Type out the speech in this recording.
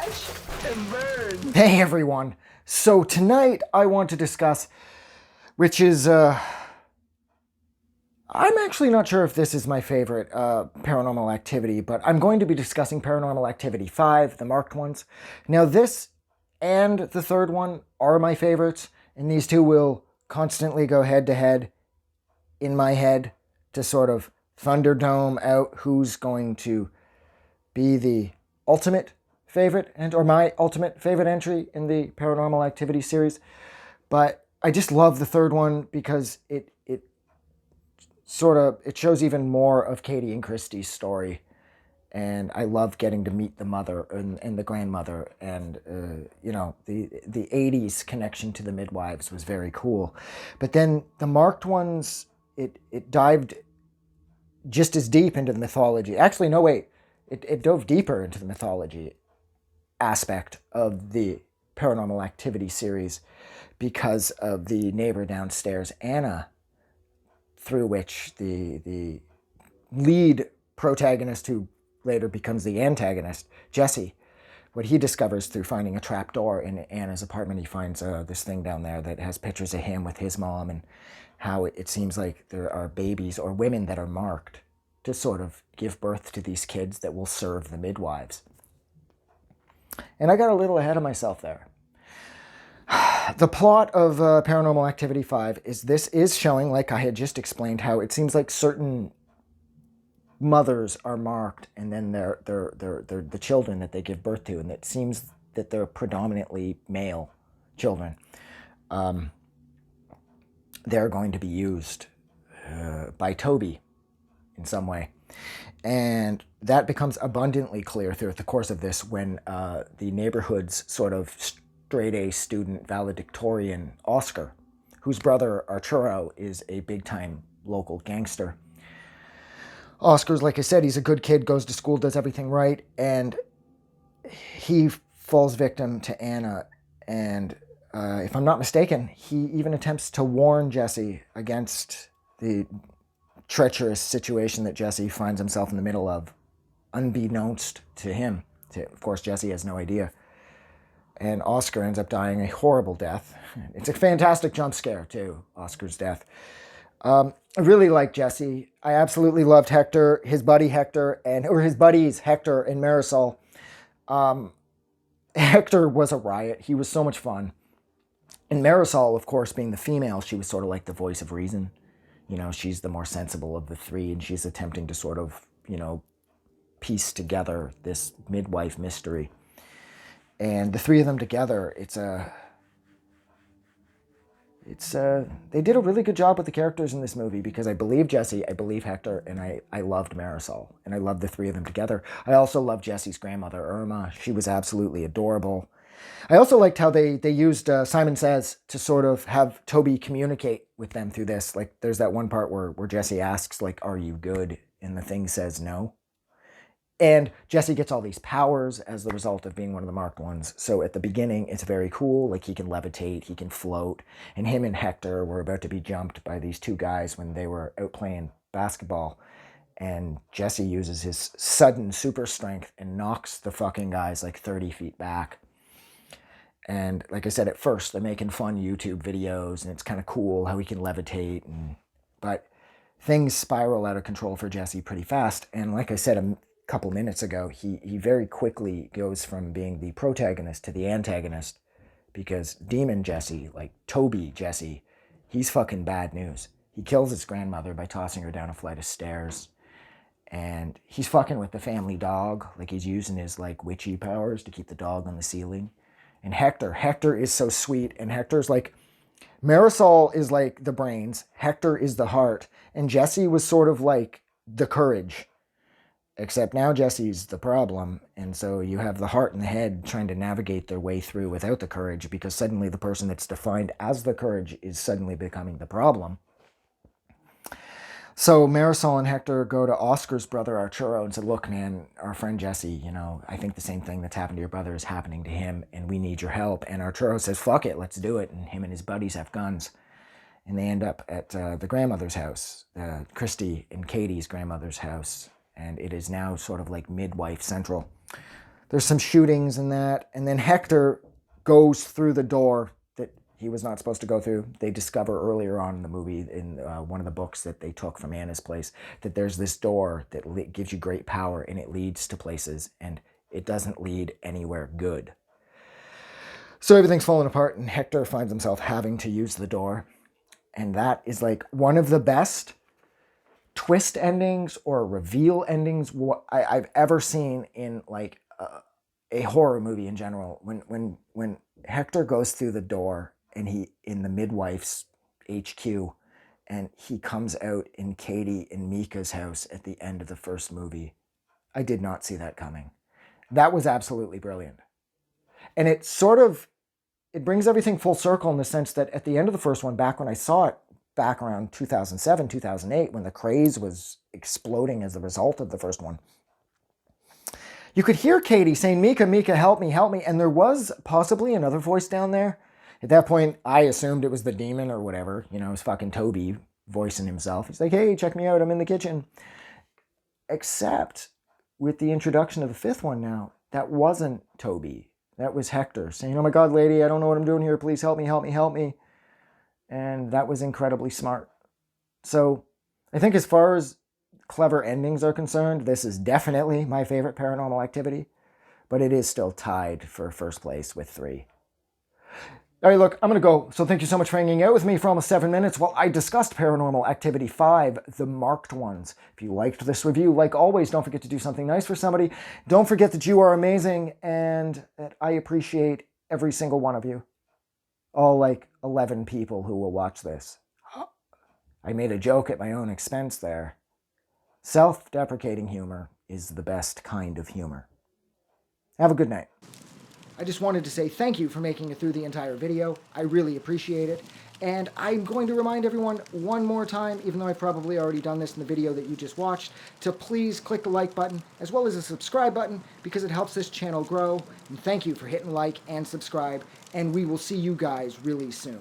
Watch and burn. Hey everyone. So tonight I want to discuss, which is, I'm actually not sure if this is my favorite Paranormal Activity, but I'm going to be discussing Paranormal Activity 5, the marked ones. Now this and the third one are my favorites, and these two will constantly go head to head in my head to sort of Thunderdome out who's going to be the ultimate favorite or my ultimate favorite entry in the Paranormal Activity series. But I just love the third one because it shows even more of Katie and Christie's story, and I love getting to meet the mother and the grandmother, and the 80s connection to the midwives was very cool. But then the marked ones, it dived just as deep into the mythology. Actually, no, wait. It dove deeper into the mythology aspect of the Paranormal Activity series because of the neighbor downstairs, Anna, through which the lead protagonist, who later becomes the antagonist, Jesse, what he discovers through finding a trap door in Anna's apartment, he finds this thing down there that has pictures of him with his mom, and how it seems like there are babies or women that are marked to sort of give birth to these kids that will serve the midwives. And I got a little ahead of myself there. The plot of Paranormal Activity 5 is this is showing, like I had just explained, how it seems like certain mothers are marked, and then they're the children that they give birth to, and it seems that they're predominantly male children. They're going to be used by Toby in some way. And that becomes abundantly clear throughout the course of this when the neighborhood's sort of straight-A student valedictorian, Oscar, whose brother Arturo is a big-time local gangster. Oscar's, like I said, he's a good kid, goes to school, does everything right, and he falls victim to Anna. And if I'm not mistaken, he even attempts to warn Jesse against the treacherous situation that Jesse finds himself in the middle of, unbeknownst to him. Of course, Jesse has no idea. And Oscar ends up dying a horrible death. It's a fantastic jump scare, too, Oscar's death. I really like Jesse. I absolutely loved Hector, his buddies Hector and Marisol. Hector was a riot. He was so much fun. And Marisol, of course, being the female, she was sort of like the voice of reason. You know, she's the more sensible of the three, and she's attempting to sort of, piece together this midwife mystery. And the three of them together, they did a really good job with the characters in this movie, because I believe Jesse, I believe Hector, and I loved Marisol, and I loved the three of them together. I also loved Jesse's grandmother, Irma. She was absolutely adorable. I also liked how they used Simon Says to sort of have Toby communicate with them through this. Like, there's that one part where Jesse asks, like, are you good? And the thing says no. And Jesse gets all these powers as the result of being one of the marked ones. So at the beginning, it's very cool. Like, he can levitate, he can float. And him and Hector were about to be jumped by these two guys when they were out playing basketball. And Jesse uses his sudden super strength and knocks the fucking guys like 30 feet back. And like I said, at first, they're making fun YouTube videos, and it's kind of cool how he can levitate. But things spiral out of control for Jesse pretty fast. And like I said a couple minutes ago, he very quickly goes from being the protagonist to the antagonist, because Demon Jesse, like Toby Jesse, he's fucking bad news. He kills his grandmother by tossing her down a flight of stairs. And he's fucking with the family dog. Like, he's using his, like, witchy powers to keep the dog on the ceiling. And Hector is so sweet. And Hector's like, Marisol is like the brains. Hector is the heart. And Jesse was sort of like the courage. Except now Jesse's the problem. And so you have the heart and the head trying to navigate their way through without the courage, because suddenly the person that's defined as the courage is suddenly becoming the problem. So Marisol and Hector go to Oscar's brother Arturo and said, look, man, our friend Jesse, I think the same thing that's happened to your brother is happening to him, and we need your help. And Arturo says, fuck it, let's do it. And him and his buddies have guns. And they end up at the grandmother's house, Christy and Katie's grandmother's house. And it is now sort of like midwife central. There's some shootings and that. And then Hector goes through the door that he was not supposed to go through. They discover earlier on in the movie, in one of the books that they took from Anna's place, that there's this door that gives you great power and it leads to places, and it doesn't lead anywhere good. So everything's falling apart and Hector finds himself having to use the door. And that is like one of the best twist endings or reveal endings I've ever seen in like a horror movie in general. When Hector goes through the door and he in the midwife's HQ and he comes out in Katie and Mika's house at the end of the first movie, I did not see that coming. That was absolutely brilliant. And it brings everything full circle in the sense that at the end of the first one, back when I saw it, back around 2007, 2008, when the craze was exploding as a result of the first one, you could hear Katie saying, Mika, Mika, help me, help me. And there was possibly another voice down there. At that point, I assumed it was the demon or whatever. You know, it was fucking Toby voicing himself. He's like, hey, check me out. I'm in the kitchen. Except with the introduction of the fifth one now, that wasn't Toby. That was Hector saying, oh my God, lady, I don't know what I'm doing here. Please help me, help me, help me. And that was incredibly smart. So I think as far as clever endings are concerned, this is definitely my favorite Paranormal Activity, but it is still tied for first place with 3. All right, look, I'm going to go. So thank you so much for hanging out with me for almost 7 minutes while I discussed Paranormal Activity 5, The Marked Ones. If you liked this review, like always, don't forget to do something nice for somebody. Don't forget that you are amazing and that I appreciate every single one of you. All like 11 people who will watch this. I made a joke at my own expense there. Self-deprecating humor is the best kind of humor. Have a good night. I just wanted to say thank you for making it through the entire video. I really appreciate it. And I'm going to remind everyone one more time, even though I've probably already done this in the video that you just watched, to please click the like button as well as the subscribe button because it helps this channel grow. And thank you for hitting like and subscribe. And we will see you guys really soon.